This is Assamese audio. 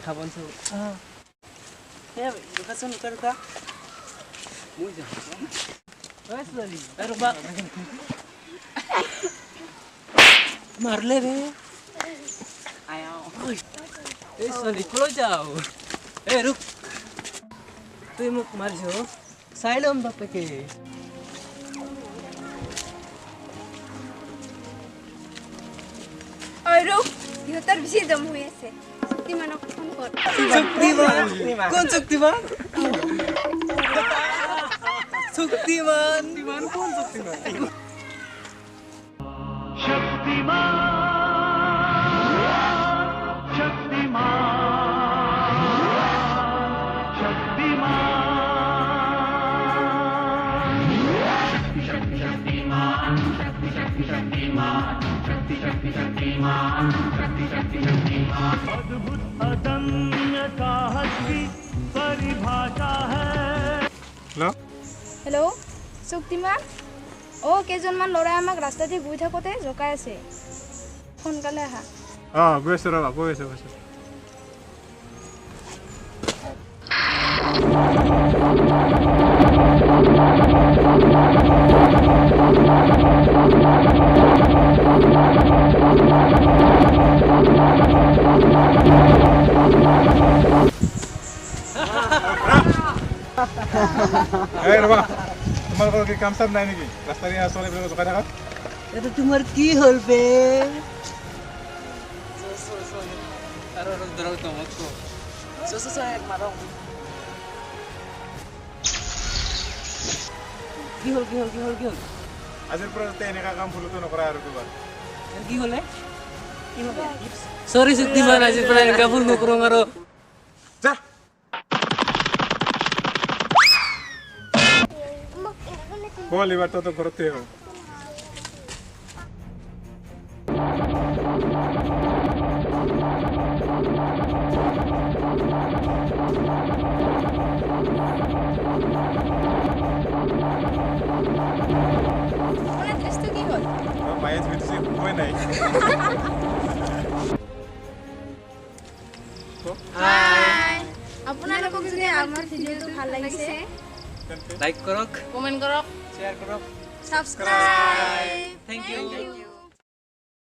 খাবন সব ya lukasan luka muy ya रुक मारले रे आया ए सोली खलो जाओ ए रुक তুই মোক মারছো সাইলম বাপকে ওই রুক ইহতার বেশি দম হয়ে আছে শক্তিমানক ফোন কর শক্তিমান কোন শক্তিমান শক্তিমান কোন শক্তিমান अद्भुत अदम्य साहस की परिभाषा है हेलो হেল্ল' শক্তিমান কেইজনমান ল'ৰাই আমাক ৰাস্তা দি গৈ থাকোঁতে জোকাই আছে সোনকালে আহা गई आছো र'বা गई आছো এই ৰ'বা তোমালোকৰ কি কাম চাম নাই নেকি ৰাস্তা দি চলে বিলাক জোকাই থাকা এটা তোমার কি হল বে আরে ধরো তো মত কো সো এক মারো কি হল আজিৰ পৰা যাতে এনেকা কাম ভুলতো নকৰা আৰু কিবা কি হলে সৰি শক্তিমান আজিৰ পৰা এনেকা ভুল নকৰো আৰু যা বল এবাৰ তো ঘৰতে হো আপোনাৰ ড্ৰেছটো কি হ'ল মায়েজ বিটছি কই নাই হাই আপোনালোকক যদি আমাৰ ভিডিঅ'টো ভাল লাগিছে লাইক কৰক কমেন্ট কৰক শেয়াৰ কৰক সাবস্ক্ৰাইব থ্যাংক ইউ